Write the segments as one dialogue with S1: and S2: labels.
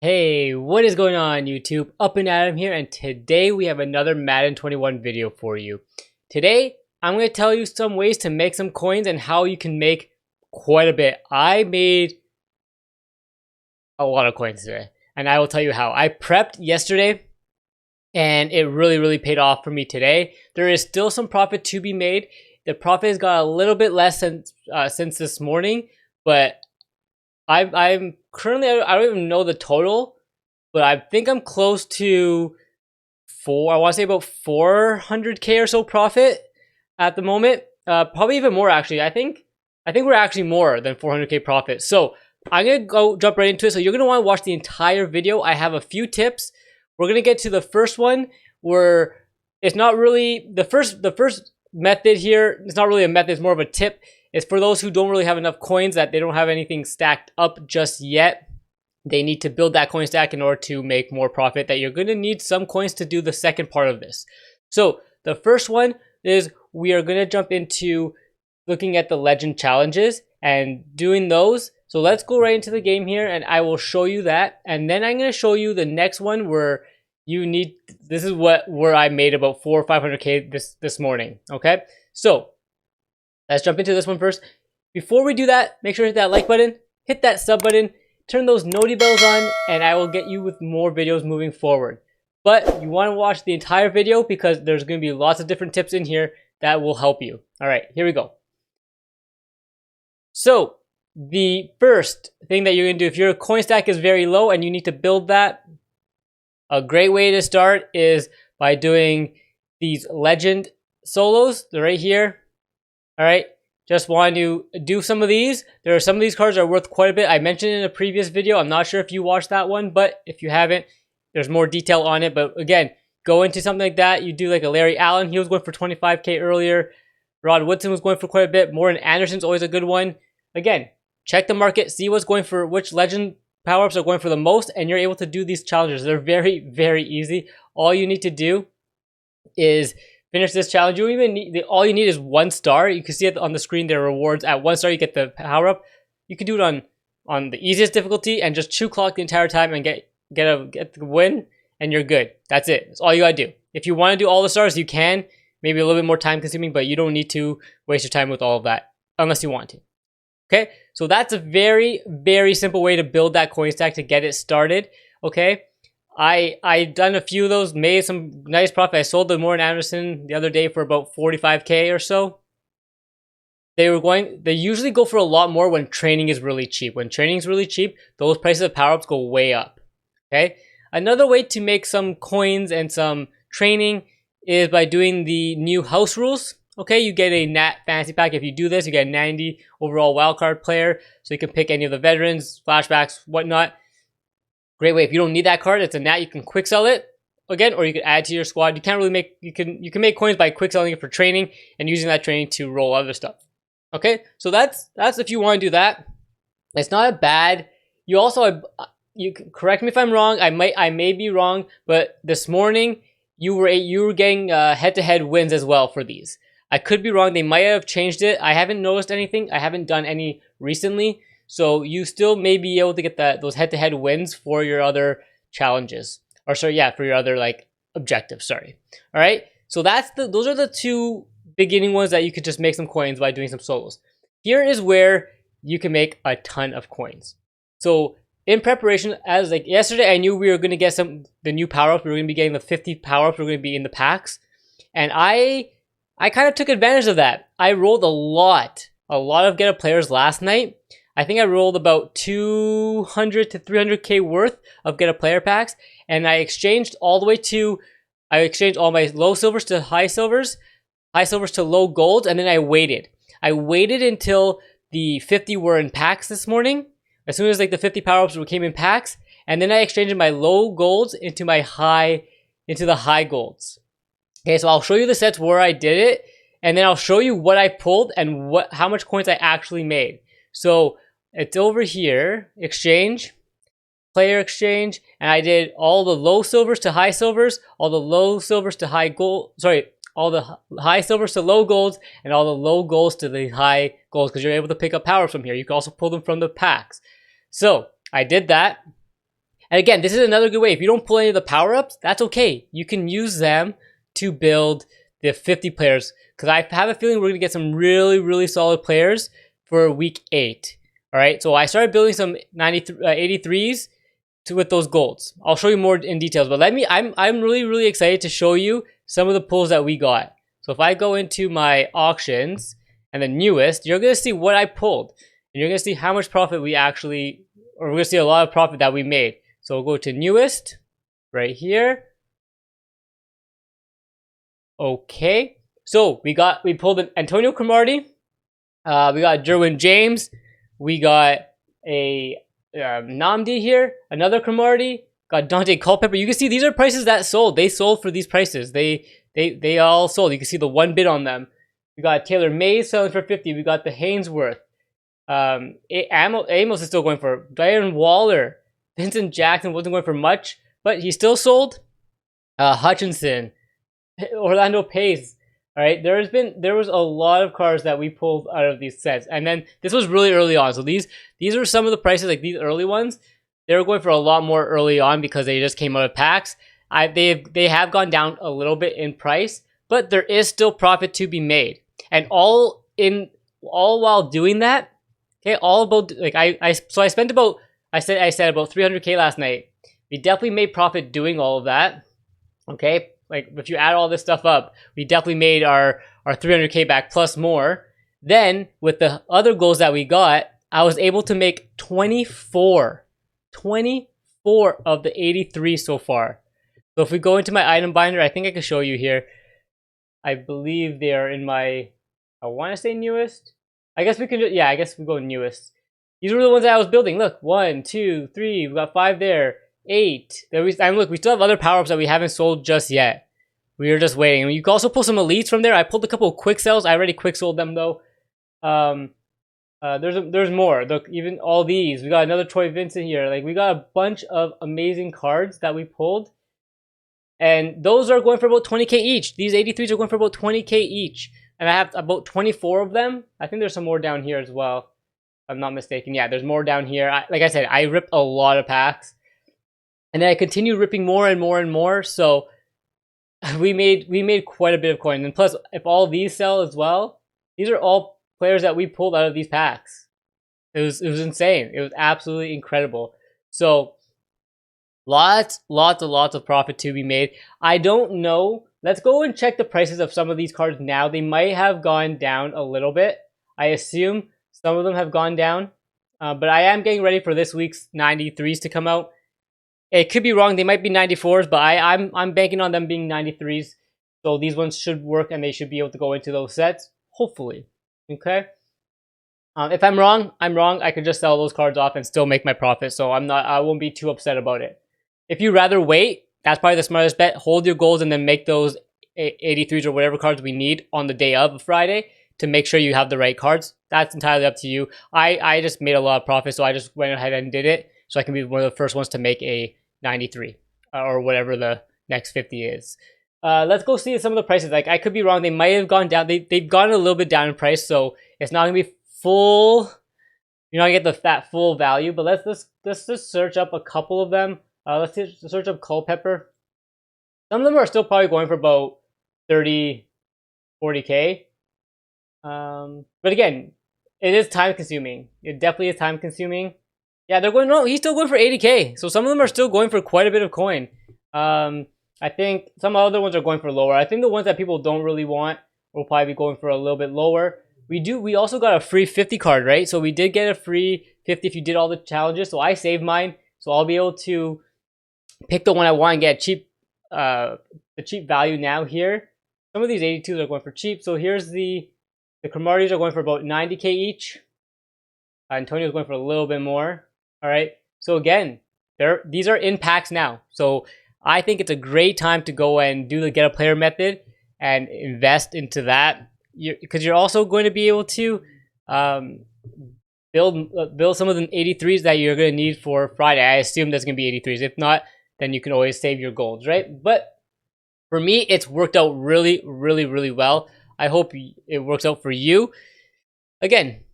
S1: Hey, what is going on YouTube? Up and Adam here, and today we have another Madden 21 video for you. Today, I'm going to tell you some ways to make some coins and how you can make quite a bit. I made a lot of coins today, and I will tell you how. I prepped yesterday, and it really paid off for me today. There is still some profit to be made. The profit has got a little bit less since this morning, but I'm currently, I don't even know the total, but I think I'm close to I want to say about 400k or so profit at the moment. Probably even more actually. I think we're actually more than 400k profit. So I'm gonna go jump right into it. So you're gonna want to watch the entire video. I have a few tips. We're gonna get to the first one where it's not really the first method here. It's not really a method. It's more of a tip. It's for those who don't really have enough coins, that they don't have anything stacked up just yet. They need to build that coin stack in order to make more profit, that you're going to need some coins to do the second part of this. So the first one is we are going to jump into looking at the legend challenges and doing those. So let's go right into the game here, and I will show you that. And then I'm going to show you the next one where you need, this is where I made about 400 or 500k this morning. Okay, so let's jump into this one first. Before we do that, make sure to hit that like button, hit that sub button, turn those noti bells on, and I will get you with more videos moving forward. But you want to watch the entire video because there's going to be lots of different tips in here that will help you. All right, here we go. So the first thing that you're going to do, if your coin stack is very low and you need to build that, a great way to start is by doing these legend solos. They're right here. All right, just want to do some of these. There are some of these cards that are worth quite a bit. I mentioned in a previous video. I'm not sure if you watched that one, but if you haven't, there's more detail on it. But again, go into something like that. You do like a Larry Allen. He was going for 25k earlier. Rod Woodson was going for quite a bit. Morton Anderson's always a good one. Again, check the market, see what's going for, which legend power-ups are going for the most, and you're able to do these challenges. They're very easy. All you need to do is finish this challenge. You even need, all you need is 1 star. You can see it on the screen. There are rewards. At 1 star, you get the power up. You can do it on the easiest difficulty and just chew clock the entire time and get the win, and you're good. That's it. That's all you gotta do. If you want to do all the stars, you can. Maybe a little bit more time consuming, but you don't need to waste your time with all of that unless you want to. Okay, so that's a very simple way to build that coin stack to get it started. Okay. I done a few of those, made some nice profit. I sold the Morton Anderson the other day for about 45k or so. They usually go for a lot more when training is really cheap. When training is really cheap, those prices of power-ups go way up. Okay? Another way to make some coins and some training is by doing the new house rules. Okay, you get a Nat fantasy pack. If you do this, you get a 90 overall wildcard player. So you can pick any of the veterans, flashbacks, whatnot. Great way. If you don't need that card, it's a Nat, you can quick sell it again, or you can add to your squad. You can't really make, you can make coins by quick selling it for training and using that training to roll other stuff. Okay, so that's if you want to do that. It's not a bad. You also, you can correct me if I'm wrong. I may be wrong, but this morning you were getting head-to-head wins as well for these. I could be wrong. They might have changed it. I haven't noticed anything. I haven't done any recently. So you still may be able to get those head-to-head wins for your other challenges. Or sorry, yeah, for your other like objectives, sorry. All right, so those are the 2 beginning ones that you could just make some coins by doing some solos. Here is where you can make a ton of coins. So in preparation, as like yesterday, I knew we were going to get the new power-ups. We were going to be getting the 50 power-ups. We were going to be in the packs. And I kind of took advantage of that. I rolled a lot of get-up players last night. I think I rolled about 200 to 300k worth of get-up player packs, and I exchanged all my low silvers to high silvers to low golds, and then I waited. I waited until the 50 were in packs this morning. As soon as like the 50 power-ups came in packs, and then I exchanged my low golds into the high golds. Okay, so I'll show you the sets where I did it, and then I'll show you what I pulled and how much coins I actually made. So it's over here, exchange, player exchange, and I did all the low silvers to high silvers, all the low silvers to high gold, sorry, all the high silvers to low golds, and all the low golds to the high golds, because you're able to pick up powers from here. You can also pull them from the packs. So I did that, And again, this is another good way. If you don't pull any of the power-ups, that's okay. You can use them to build the 50 players, because I have a feeling we're going to get some really, really solid players for week 8. All right, so I started building some 83s with those golds. I'll show you more in details, but I'm really, really excited to show you some of the pulls that we got. So if I go into my auctions and the newest, you're going to see what I pulled, and you're going to see how much profit we actually, or we're going to see a lot of profit that we made. So we'll go to newest right here. Okay, so we pulled an Antonio Cromartie, we got Derwin James, we got a Namdi here, another Cromartie, got Dante Culpepper. You can see these are prices that sold. They sold for these prices. They all sold. You can see the one bid on them. We got Taylor Mays selling for 50. We got the Hainsworth. Amos is still going for. Darren Waller, Vincent Jackson wasn't going for much, but he still sold. Hutchinson, Orlando Pace. All right, there was a lot of cards that we pulled out of these sets, and then this was really early on. So these are some of the prices, like these early ones. They were going for a lot more early on because they just came out of packs. They have gone down a little bit in price, but there is still profit to be made, and all while doing that. Okay, all about like I spent about I said about 300K last night. We definitely made profit doing all of that. Okay. Like, if you add all this stuff up, we definitely made our 300K back plus more. Then, with the other goals that we got, I was able to make 24 of the 83 so far. So if we go into my item binder, I think I can show you here. I believe they are in my, I want to say newest. I guess we can, yeah, I guess we go newest. These were the ones that I was building. Look, 1, 2, 3, we got 5 there. 8. And look, we still have other power-ups that we haven't sold just yet. We are just waiting. You can also pull some elites from there. I pulled a couple of quick sells. I already quick sold them though. There's more. Look, even all these. We got another Troy Vincent here. Like, we got a bunch of amazing cards that we pulled, and those are going for about 20K each. These 83s are going for about 20K each, and I have about 24 of them. I think there's some more down here as well, if I'm not mistaken. Yeah, there's more down here. Like I said, I ripped a lot of packs. And then I continued ripping more and more and more. So we made quite a bit of coin. And plus, if all these sell as well, these are all players that we pulled out of these packs. It was insane. It was absolutely incredible. So lots of profit to be made. I don't know. Let's go and check the prices of some of these cards now. They might have gone down a little bit. I assume some of them have gone down. But I am getting ready for this week's 93s to come out. It could be wrong. They might be 94s, but I'm banking on them being 93s. So these ones should work, and they should be able to go into those sets, hopefully. Okay. If I'm wrong, I'm wrong. I could just sell those cards off and still make my profit. So I won't be too upset about it. If you rather wait, that's probably the smartest bet. Hold your goals and then make those 83s or whatever cards we need on the day of Friday to make sure you have the right cards. That's entirely up to you. I just made a lot of profit, so I just went ahead and did it, so I can be one of the first ones to make a 93 or whatever the next 50 is. Let's go see some of the prices. Like, I could be wrong. They might have gone down. They've gone a little bit down in price, so it's not gonna be full. You're not gonna get that full value. But let's just search up a couple of them. Let's search up Culpepper. Some of them are still probably going for about 30, 40K. But again, it is time consuming. It definitely is time consuming. Yeah, they're going, no, he's still going for 80K. So some of them are still going for quite a bit of coin. I think some other ones are going for lower. I think the ones that people don't really want will probably be going for a little bit lower. We also got a free 50 card, right? So we did get a free 50 if you did all the challenges. So I saved mine. So I'll be able to pick the one I want and get cheap, the cheap value now here. Some of these 82s are going for cheap. So here's the Cromarties are going for about 90K each. Antonio's going for a little bit more. All right. So again, these are in packs now. So I think it's a great time to go and do the get a player method and invest into that, because you're also going to be able to build some of the 83s that you're going to need for Friday. I assume that's going to be 83s. If not, then you can always save your golds, right? But for me, it's worked out really, really, really well. I hope it works out for you. Again,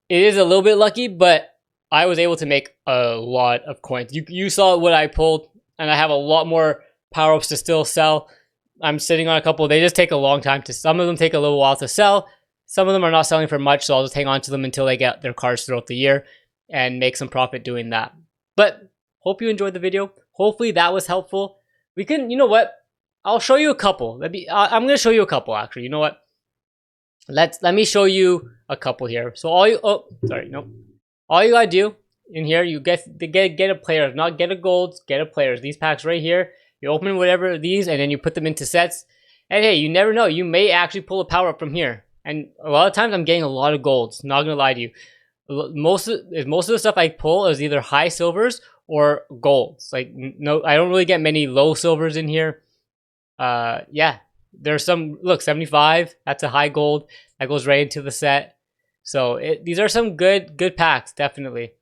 S1: it is a little bit lucky, but I was able to make a lot of coins. You saw what I pulled, and I have a lot more power-ups to still sell. I'm sitting on a couple. They just take a long time to, some of them take a little while to sell. Some of them are not selling for much, so I'll just hang on to them until they get their cards throughout the year and make some profit doing that. But hope you enjoyed the video. Hopefully that was helpful. We can, you know what? I'll show you a couple. I'm going to show you a couple actually. You know what? Let me show you a couple here. So all you, oh, sorry, nope. All you gotta do in here, you get a player, not get a gold, get a players. These packs right here, you open whatever of these and then you put them into sets. And hey, you never know, you may actually pull a power up from here. And a lot of times I'm getting a lot of golds, not gonna lie to you. Most of the stuff I pull is either high silvers or golds. Like, no, I don't really get many low silvers in here. Yeah, there's some, look, 75, that's a high gold. That goes right into the set. So these are some good packs, definitely.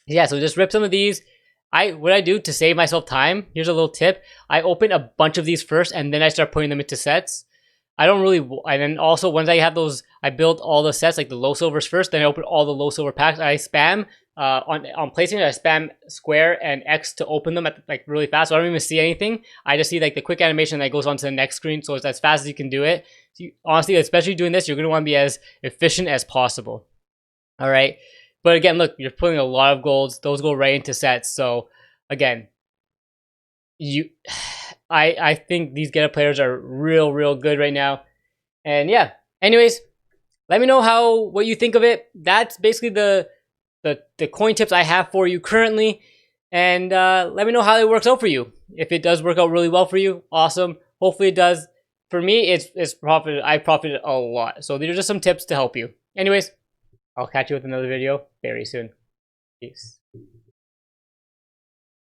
S1: Yeah, so just rip some of these. What I do to save myself time, here's a little tip. I open a bunch of these first and then I start putting them into sets. I don't really, and then also once I have those, I build all the sets, like the low silvers first, then I open all the low silver packs. I spam, on placing it, I spam square and X to open them at like really fast. So I don't even see anything. I just see like the quick animation that goes on to the next screen. So it's as fast as you can do it. So honestly, especially doing this, you're going to want to be as efficient as possible. All right. But again, look, you're putting a lot of golds. Those go right into sets. So again, I think these get up players are real good right now. And yeah, anyways, let me know what you think of it. That's basically the coin tips I have for you currently. And let me know how it works out for you. If it does work out really well for you, awesome. Hopefully it does. For me, it's profited. I profited a lot. So these are just some tips to help you. Anyways, I'll catch you with another video very soon. Peace.